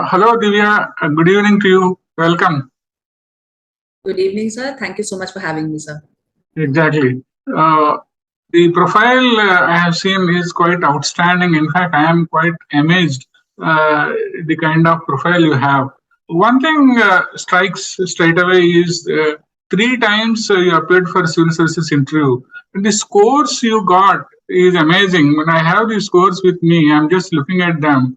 Hello, Divya. Good evening to you. Welcome. Good evening, sir. Thank you so much for having me, sir. Exactly. Uh, the profile I have seen is quite outstanding. In fact, I am quite amazed the kind of profile you have. One thing strikes straight away is three times you appeared for civil services interview. And the scores you got is amazing. When I have the scores with me, I'm just looking at them.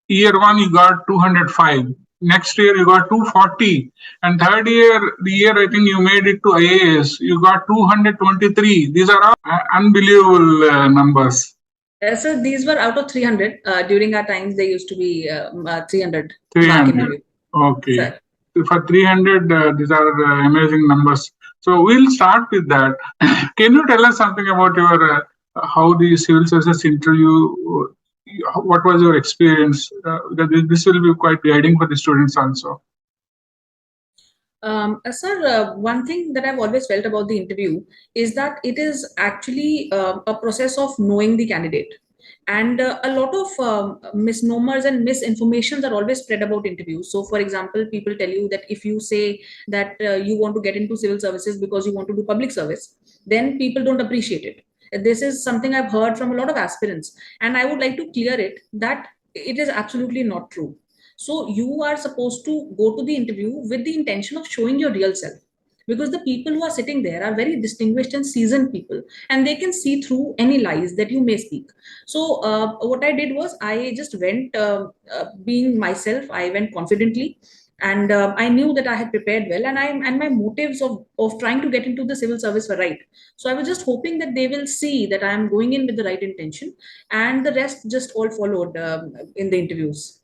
Year one, you got 205. Next year, you got 240. And third year, the year I think you made it to IAS, you got 223. These are all unbelievable numbers. So these were out of 300. During our times, they used to be 300. 300. Okay. Sir. For 300, these are amazing numbers. So we'll start with that. Can you tell us something about your how the civil services interview? What was your experience? This will be quite guiding for the students also. Sir, one thing that I've always felt about the interview is that it is actually a process of knowing the candidate. And a lot of misnomers and misinformations are always spread about interviews. So, for example, people tell you that if you say that you want to get into civil services because you want to do public service, then people don't appreciate it. This is something I've heard from a lot of aspirants. And I would like to clear it that it is absolutely not true. So you are supposed to go to the interview with the intention of showing your real self, because the people who are sitting there are very distinguished and seasoned people, and they can see through any lies that you may speak. So what I did was I just went being myself. I went confidently, and I knew that I had prepared well, and my motives of trying to get into the civil service were right. So I was just hoping that they will see that I am going in with the right intention, and the rest just all followed in the interviews.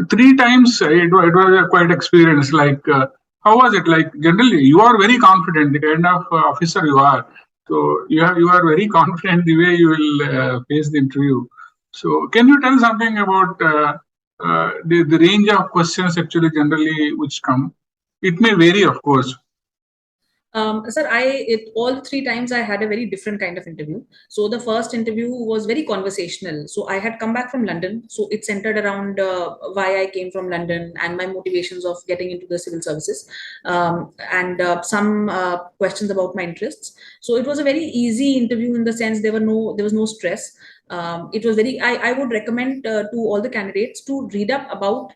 Three times it was a quite experience. Like, how was it? Like, generally, you are very confident, the kind of officer you are. So you are very confident the way you will face the interview. So can you tell something about the range of questions actually generally which come? It may vary, of course. Sir, all three times I had a very different kind of interview. So the first interview was very conversational. So I had come back from London. So it centered around why I came from London and my motivations of getting into the civil services, and some questions about my interests. So it was a very easy interview in the sense there was no stress. It was very. I would recommend to all the candidates to read up about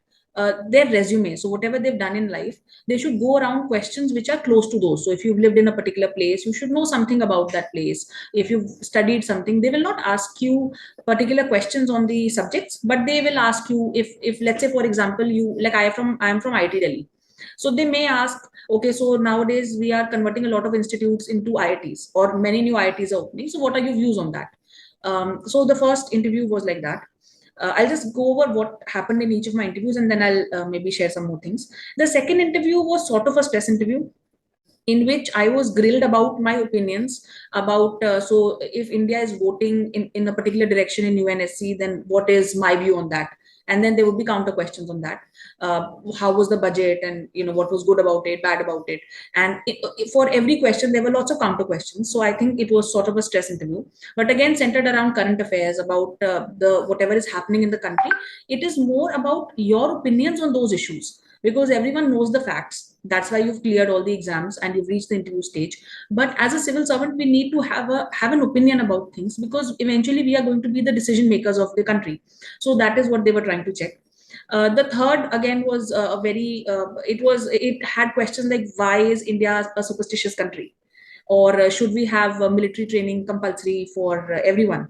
their resume. So whatever they've done in life, they should go around questions which are close to those. So if you've lived in a particular place, you should know something about that place. If you've studied something, they will not ask you particular questions on the subjects, but they will ask you if let's say, for example, you like I am from IT Delhi. So they may ask, okay, so nowadays we are converting a lot of institutes into IITs, or many new IITs are opening. So what are your views on that? So the first interview was like that. I'll just go over what happened in each of my interviews, and then I'll maybe share some more things. The second interview was sort of a stress interview in which I was grilled about my opinions about so if India is voting in a particular direction in UNSC, then what is my view on that? And then there would be counter questions on that. How was the budget, and what was good about it, bad about it, and for every question there were lots of counter questions. So I think it was sort of a stress interview, but again centered around current affairs, about the whatever is happening in the country. It is more about your opinions on those issues, because everyone knows the facts. That's why you've cleared all the exams and you've reached the interview stage. But as a civil servant, we need to have an opinion about things, because eventually we are going to be the decision makers of the country. So that is what they were trying to check. The third again was a very it had questions like, why is India a superstitious country, or should we have military training compulsory for everyone?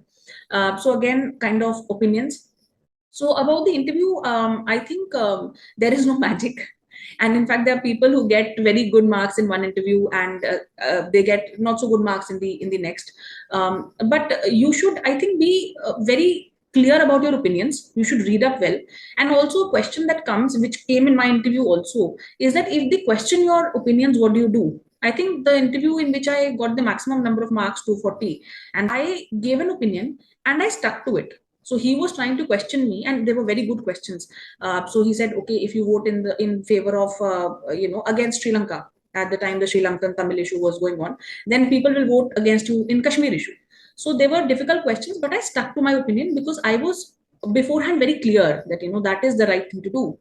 So again, kind of opinions. So about the interview, I think there is no magic. And in fact, there are people who get very good marks in one interview and they get not so good marks in the next. But you should, I think, be very clear about your opinions. You should read up well. And also a question that comes, which came in my interview also, is that if they question your opinions, what do you do? I think the interview in which I got the maximum number of marks, 240, and I gave an opinion and I stuck to it. So he was trying to question me, and they were very good questions. So he said, okay, if you vote in favor of against Sri Lanka at the time the Sri Lankan Tamil issue was going on, then people will vote against you in Kashmir issue. So they were difficult questions, but I stuck to my opinion because I was beforehand very clear that that is the right thing to do.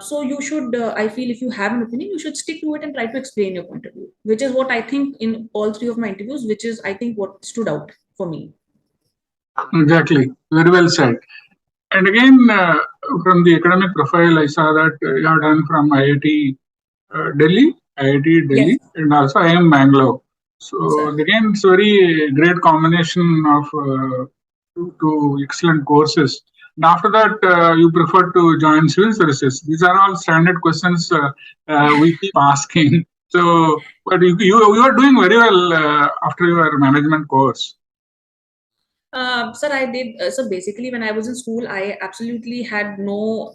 So you should, I feel, if you have an opinion, you should stick to it and try to explain your point of view, which is what I think in all three of my interviews, which is I think what stood out for me. Exactly. Very well said. And again, from the academic profile, I saw that you have done from IIT Delhi, Yes. and also IIM Bangalore. So Sir. again, it's very great combination of two excellent courses. And after that, you prefer to join civil services. These are all standard questions we keep asking. So, but you are doing very well after your management course. Sir, I did. So basically, when I was in school, I absolutely had no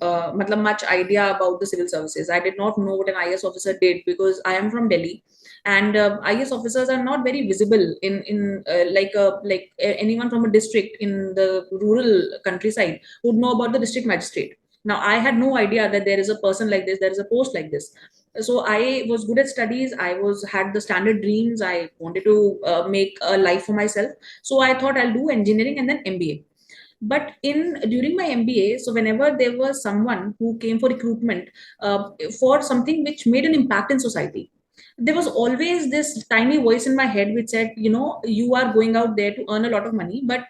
much idea about the civil services. I did not know what an IS officer did because I am from Delhi, and IS officers are not very visible in anyone from a district in the rural countryside would know about the district magistrate. Now, I had no idea that there is a person like this, there is a post like this. So I was good at studies. I was had the standard dreams. I wanted to make a life for myself. So I thought I'll do engineering and then MBA. But in during my MBA, so whenever there was someone who came for recruitment for something which made an impact in society, there was always this tiny voice in my head which said, you are going out there to earn a lot of money, but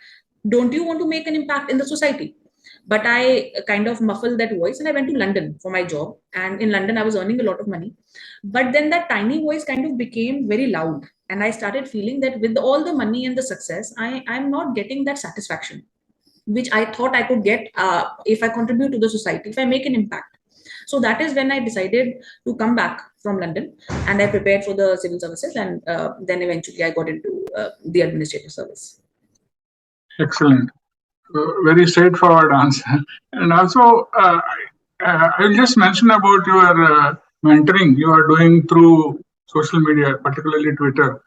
don't you want to make an impact in the society? But I kind of muffled that voice and I went to London for my job. And in London, I was earning a lot of money. But then that tiny voice kind of became very loud. And I started feeling that with all the money and the success, I'm not getting that satisfaction, which I thought I could get if I contribute to the society, if I make an impact. So that is when I decided to come back from London and I prepared for the civil services. And then eventually I got into the administrative service. Excellent. Very straightforward answer. And also, I'll just mention about your mentoring you are doing through social media, particularly Twitter.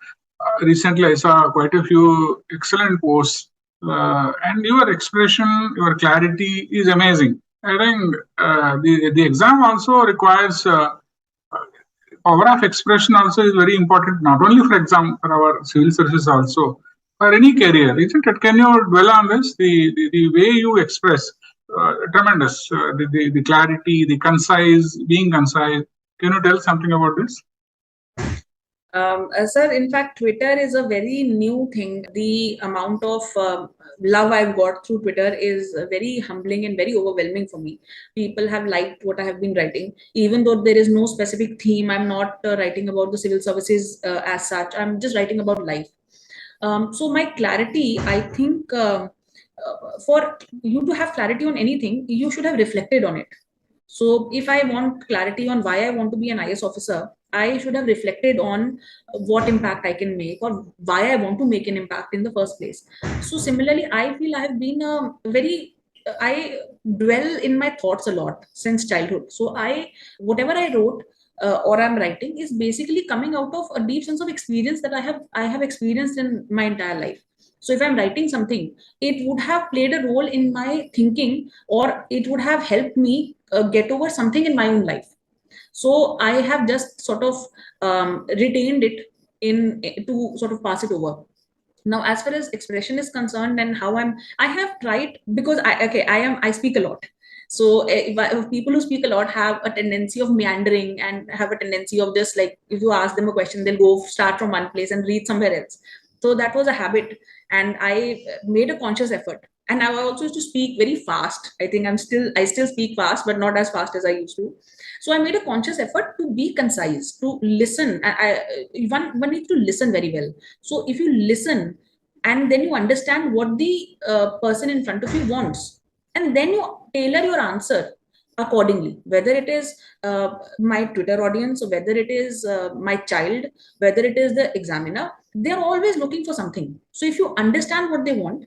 Recently, I saw quite a few excellent posts, and your expression, your clarity is amazing. I think the exam also requires power of expression. Also is very important, not only for exam, for our civil services also, for any career, isn't it? Can you dwell on this? The way you express, tremendous. The clarity, the concise, being concise. Can you tell something about this? Sir, in fact, Twitter is a very new thing. The amount of love I've got through Twitter is very humbling and very overwhelming for me. People have liked what I have been writing, even though there is no specific theme. I'm not writing about the civil services as such. I'm just writing about life. So my clarity, I think, for you to have clarity on anything, you should have reflected on it. So if I want clarity on why I want to be an IS officer, I should have reflected on what impact I can make or why I want to make an impact in the first place. So similarly, I feel I have been I dwell in my thoughts a lot since childhood. So whatever I wrote or I'm writing is basically coming out of a deep sense of experience that I have experienced in my entire life. So if I'm writing something, it would have played a role in my thinking, or it would have helped me get over something in my own life. So I have just sort of retained it in to sort of pass it over. Now, as far as expression is concerned and how I have tried, because I speak a lot. So if people who speak a lot have a tendency of meandering and have a tendency of just like, if you ask them a question, they'll go start from one place and read somewhere else. So that was a habit, and I made a conscious effort. And I also used to speak very fast. I think I still speak fast, but not as fast as I used to. So I made a conscious effort to be concise, to listen. One needs to listen very well. So if you listen and then you understand what the person in front of you wants, and then you tailor your answer, accordingly, whether it is my Twitter audience, or whether it is my child, whether it is the examiner, they're always looking for something. So if you understand what they want,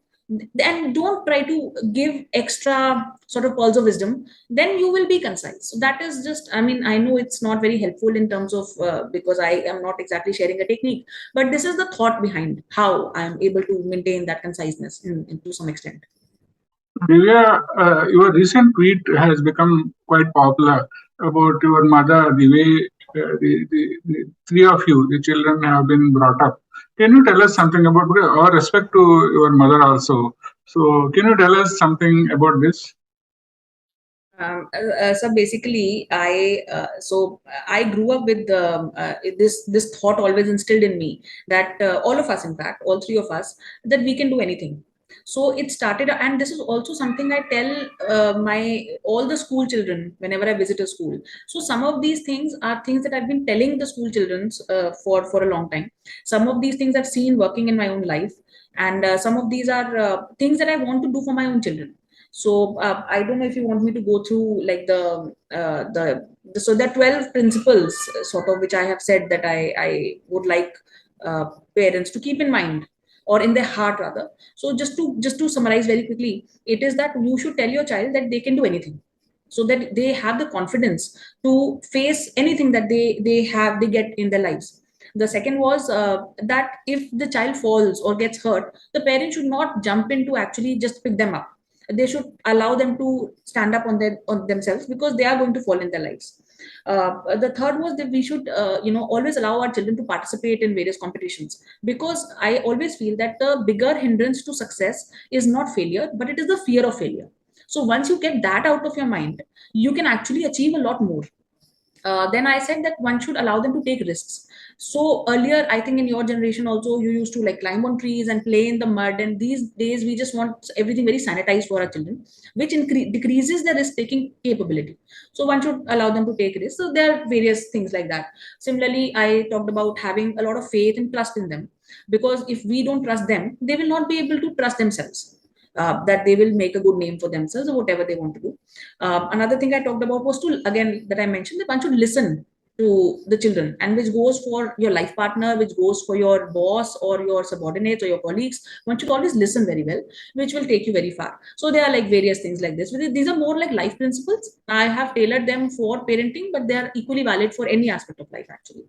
and don't try to give extra sort of pearls of wisdom, then you will be concise. So that is just, I mean, I know it's not very helpful in terms of because I am not exactly sharing a technique, but this is the thought behind how I am able to maintain that conciseness to some extent. Divya, your recent tweet has become quite popular about your mother, the way the three of you, the children, have been brought up. Can you tell us something about or respect to your mother also? So, can you tell us something about this? So basically, I grew up with this thought always instilled in me that all of us, in fact, all three of us, that we can do anything. So it started, and this is also something I tell my all the school children whenever I visit a school. So some of these things are things that I've been telling the school children for a long time. Some of these things I've seen working in my own life, and some of these are things that I want to do for my own children. So I don't know if you want me to go through like the so there are 12 principles sort of which I have said that I would like parents to keep in mind, or in their heart rather. So just to summarize very quickly, it is that you should tell your child that they can do anything, so that they have the confidence to face anything that they get in their lives. The second was that if the child falls or gets hurt, the parent should not jump in to actually just pick them up. They should allow them to stand up on themselves, because they are going to fall in their lives. The third was that we should always allow our children to participate in various competitions, because I always feel that the bigger hindrance to success is not failure, but it is the fear of failure. So once you get that out of your mind, you can actually achieve a lot more. Then I said that one should allow them to take risks. So earlier, I think in your generation also, you used to like climb on trees and play in the mud. And these days, we just want everything very sanitized for our children, which decreases the risk taking capability. So one should allow them to take risks. So there are various things like that. Similarly, I talked about having a lot of faith and trust in them, because if we don't trust them, they will not be able to trust themselves. That they will make a good name for themselves or whatever they want to do. Another thing I talked about was to, again, that I mentioned, that one should listen to the children, and which goes for your life partner, which goes for your boss or your subordinates or your colleagues. One should always listen very well, which will take you very far. So there are like various things like this. These are more like life principles. I have tailored them for parenting, but they are equally valid for any aspect of life, actually.